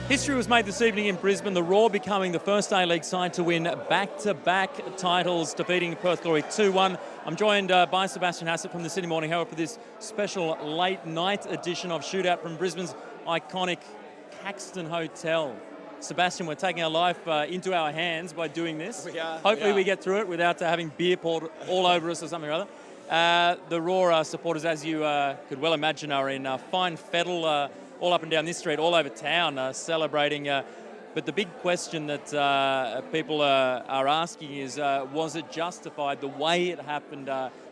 History was made this evening in Brisbane, the Roar becoming the first A-League side to win back-to-back titles, defeating Perth Glory 2-1. I'm joined by Sebastian Hassett from the Sydney Morning Herald for this special late-night edition of Shootout from Brisbane's iconic Caxton Hotel. Sebastian, we're taking our life into our hands by doing this. Hopefully we get through it without having beer poured all over us or something or other. The Roar supporters, as you could well imagine, are in fine fettle all up and down this street, all over town, celebrating. But the big question that people are asking is, was it justified the way it happened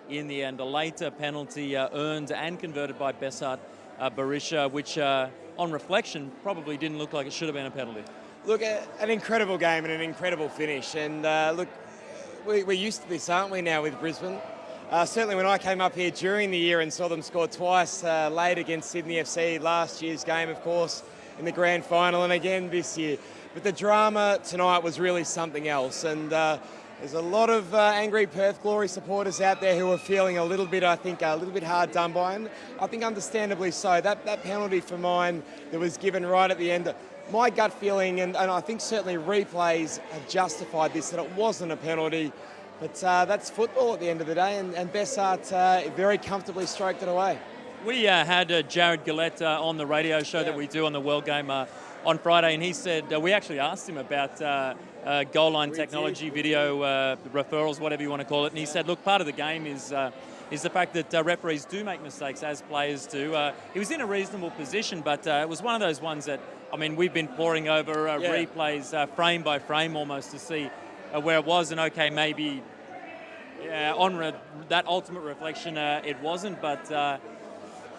in the end? A later penalty earned and converted by Bessart Berisha, which on reflection probably didn't look like it should have been a penalty. Look, an incredible game and an incredible finish. And look, we're used to this, aren't we, now with Brisbane? Certainly when I came up here during the year and saw them score twice late against Sydney FC, last year's game, of course, in the grand final, and again this year. But the drama tonight was really something else. And there's a lot of angry Perth Glory supporters out there who are feeling a little bit, I think, a little bit hard done by. And I think understandably so. That penalty for mine that was given right at the end, my gut feeling, and I think certainly replays have justified this, that it wasn't a penalty. But that's football at the end of the day, and Bessart very comfortably stroked it away. We had Jared Gillette on the radio show that we do on the World Game on Friday, and he said, we actually asked him about goal line technology, video referrals, whatever you want to call it, and he said, look, part of the game is the fact that referees do make mistakes, as players do. He was in a reasonable position, but it was one of those ones that, I mean, we've been poring over replays frame by frame almost to see where it was, and okay, maybe on that ultimate reflection, it wasn't, but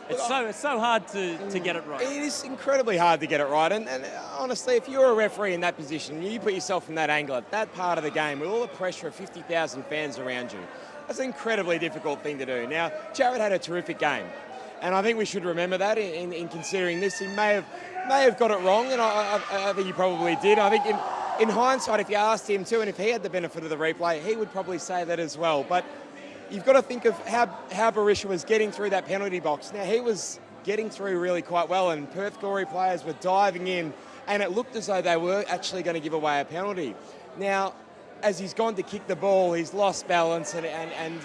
it's so hard to get it right. It is incredibly hard to get it right, and honestly, if you're a referee in that position, you put yourself in that angle at that part of the game with all the pressure of 50,000 fans around you. That's an incredibly difficult thing to do. Now, Jared had a terrific game, and I think we should remember that in considering this. He may have got it wrong, and I think he probably did. I think in hindsight, if you asked him to, and if he had the benefit of the replay, he would probably say that as well. But you've got to think of how Berisha was getting through that penalty box. Now, he was getting through really quite well, and Perth Glory players were diving in, and it looked as though they were actually going to give away a penalty. Now, as he's gone to kick the ball, he's lost balance, and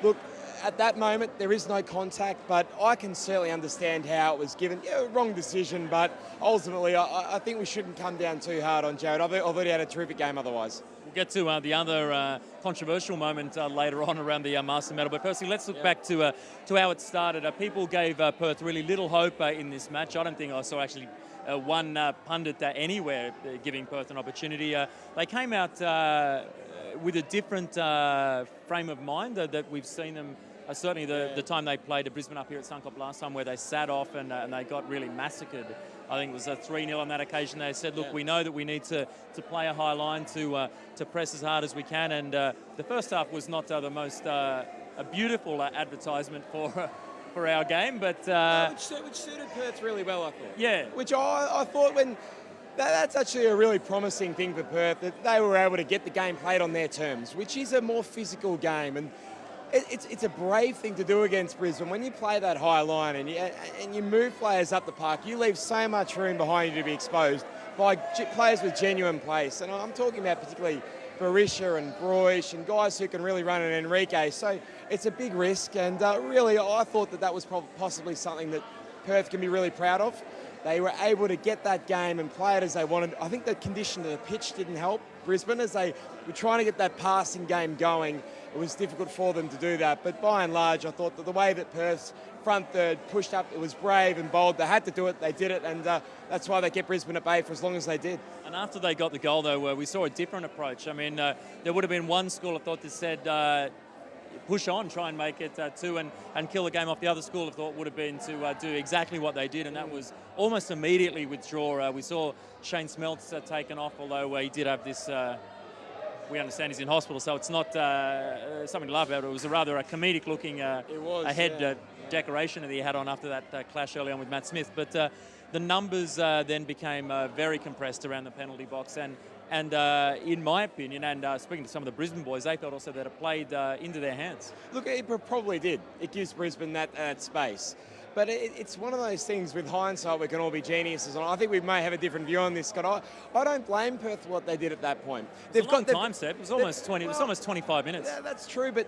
look, at that moment, there is no contact, but I can certainly understand how it was given. Yeah, wrong decision, but ultimately, I think we shouldn't come down too hard on Jared. I've already had a terrific game otherwise. We'll get to the other controversial moment later on around the Master Medal, but firstly, let's look back to how it started. People gave Perth really little hope in this match. I don't think I saw actually one pundit anywhere giving Perth an opportunity. They came out with a different frame of mind that we've seen them. Certainly the time they played at Brisbane up here at Suncorp last time, where they sat off and they got really massacred. I think it was a 3-0 on that occasion. They said, look, we know that we need to play a high line to press as hard as we can. And the first half was not the most a beautiful advertisement for our game, but which suited Perth really well, I thought. Yeah. Which I thought that's actually a really promising thing for Perth, that they were able to get the game played on their terms, which is a more physical game. And it's a brave thing to do against Brisbane. When you play that high line and you move players up the park, you leave so much room behind you to be exposed by players with genuine pace. And I'm talking about particularly Berisha and Broish and guys who can really run an Enrique. So it's a big risk, and really I thought that was possibly something that Perth can be really proud of. They were able to get that game and play it as they wanted. I think the condition of the pitch didn't help Brisbane as they were trying to get that passing game going. It was difficult for them to do that. But by and large, I thought that the way that Perth's front third pushed up, it was brave and bold. They had to do it, they did it, and that's why they kept Brisbane at bay for as long as they did. And after they got the goal, though, we saw a different approach. I mean, there would have been one school, I thought, that said, push on, try and make it 2 and kill the game off. The other school of thought would have been to do exactly what they did, and that was almost immediately withdraw. We saw Shane Smeltz taken off, although he did have this, we understand he's in hospital, so it's not something to laugh about. It was rather a comedic looking head decoration that he had on after that clash early on with Matt Smith. But the numbers then became very compressed around the penalty box, and in my opinion, and speaking to some of the Brisbane boys, they felt also that it played into their hands. Look, it probably did. It gives Brisbane that space. But it's one of those things with hindsight we can all be geniuses on. I think we may have a different view on this, Scott. I don't blame Perth for what they did at that point. It's a long time, Seb. It was almost 20. It was almost 25 minutes. Yeah, that's true, but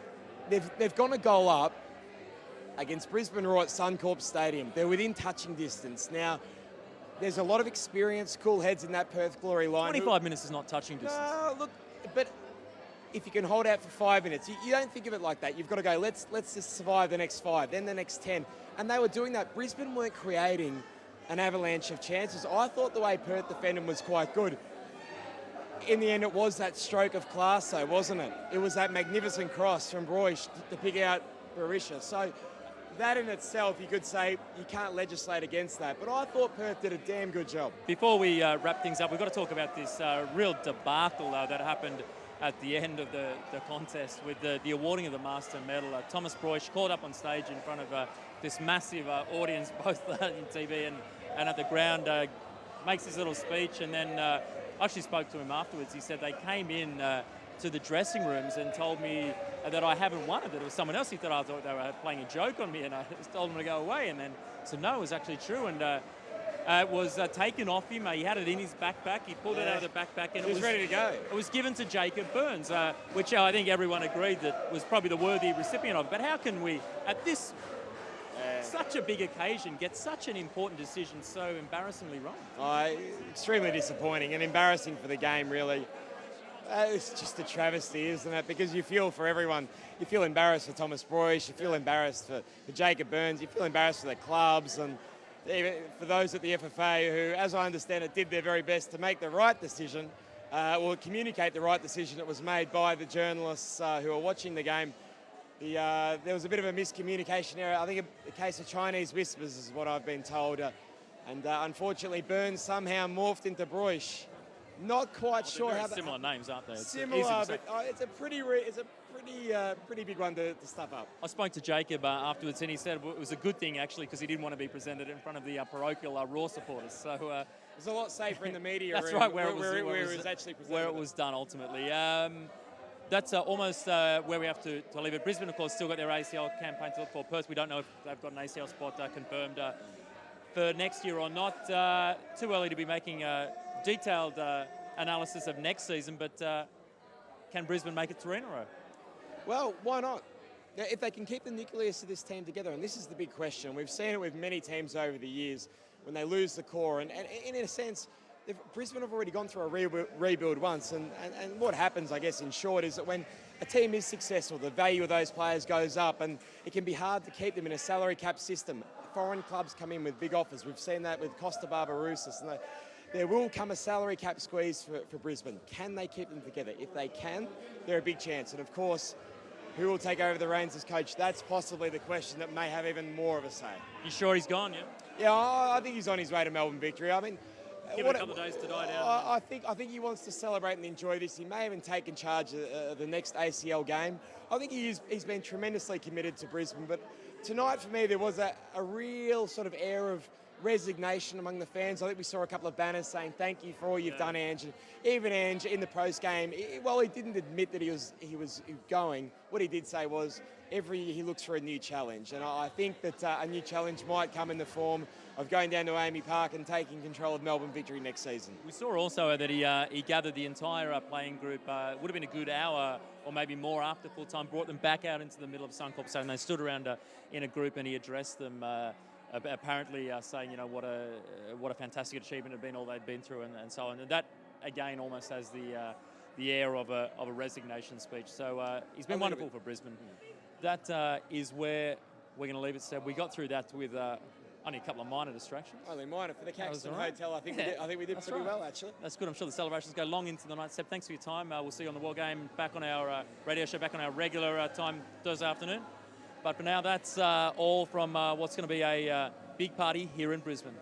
they've gone a goal up against Brisbane Roar at Suncorp Stadium. They're within touching distance. Now, there's a lot of experienced, cool heads in that Perth Glory line. 25 minutes is not touching distance. No, look, but if you can hold out for 5 minutes, you don't think of it like that. You've got to go, let's just survive the next 5, then the next 10. And they were doing that. Brisbane weren't creating an avalanche of chances. I thought the way Perth defended was quite good. In the end, it was that stroke of class, though, wasn't it? It was that magnificent cross from Broish to pick out Barisha. So that in itself, you could say you can't legislate against that. But I thought Perth did a damn good job. Before we wrap things up, we've got to talk about this real debacle that happened at the end of the contest with the awarding of the Master Medal. Thomas Broish caught up on stage in front of this massive audience, both in TV and at the ground, makes his little speech, and then I actually spoke to him afterwards. He said they came in to the dressing rooms and told me that I haven't won it, that it was someone else. He thought I thought they were playing a joke on me, and I just told him to go away, and then said no, it was actually true, and it was taken off him. He had it in his backpack. He pulled it out of the backpack, and it was ready to go. It was given to Jacob Burns, which I think everyone agreed that was probably the worthy recipient of. But how can we, at this such a big occasion, get such an important decision so embarrassingly wrong? Extremely disappointing and embarrassing for the game, really. It's just a travesty, isn't it? Because you feel for everyone. You feel embarrassed for Thomas Broish, you feel embarrassed for Jacob Burns, you feel embarrassed for the clubs, and even for those at the FFA who, as I understand it, did their very best to make the right decision, or communicate the right decision that was made by the journalists who are watching the game. There was a bit of a miscommunication error. I think a case of Chinese whispers is what I've been told. And unfortunately, Burns somehow morphed into Broish. Not quite sure how that... Similar names, aren't they? Similar, but it's a pretty big one to stuff up. I spoke to Jacob afterwards, and he said it was a good thing, actually, because he didn't want to be presented in front of the parochial Raw supporters. So it was a lot safer in the media that's room, right, where it was actually presented. Where it was done, ultimately. That's almost where we have to leave it. Brisbane, of course, still got their ACL campaign to look for. Perth, we don't know if they've got an ACL spot confirmed for next year or not. Too early to be making a detailed analysis of next season, but can Brisbane make it 3 in a row? Well, why not? Now, if they can keep the nucleus of this team together, and this is the big question. We've seen it with many teams over the years when they lose the core, and in a sense, Brisbane have already gone through a rebuild once, and what happens, I guess, in short, is that when a team is successful, the value of those players goes up, and it can be hard to keep them in a salary cap system. Foreign clubs come in with big offers. We've seen that with Costa Barbarouses, and there will come a salary cap squeeze for Brisbane. Can they keep them together? If they can, they're a big chance. And of course, who will take over the reins as coach? That's possibly the question that may have even more of a say. You sure he's gone, yeah? Yeah, I think he's on his way to Melbourne victory. I mean, give it a couple of days to die down. I think he wants to celebrate and enjoy this. He may even taken charge of the next ACL game. I think he's been tremendously committed to Brisbane. But tonight, for me, there was a real sort of air of resignation among the fans. I think we saw a couple of banners saying thank you for all you've done, Ange. Even Ange in the post game, well, he didn't admit that he was going. What he did say was every year he looks for a new challenge, and I think that a new challenge might come in the form of going down to Amy Park and taking control of Melbourne victory next season. We saw also that he gathered the entire playing group. Would have been a good hour or maybe more after full time. Brought them back out into the middle of Suncorp Stadium. They stood around in a group, and he addressed them. Apparently saying, you know, what a fantastic achievement had been, all they'd been through, and so on. And that again almost has the air of a resignation speech. So he's been wonderful for Brisbane. That is where we're going to leave it. So we got through that with only a couple of minor distractions. Only minor for the Caxton Hotel. I think we did pretty well, actually. That's good. I'm sure the celebrations go long into the night. Seb, thanks for your time. We'll see you on the War Game, back on our radio show, back on our regular time Thursday afternoon. But for now, that's all from what's going to be a big party here in Brisbane.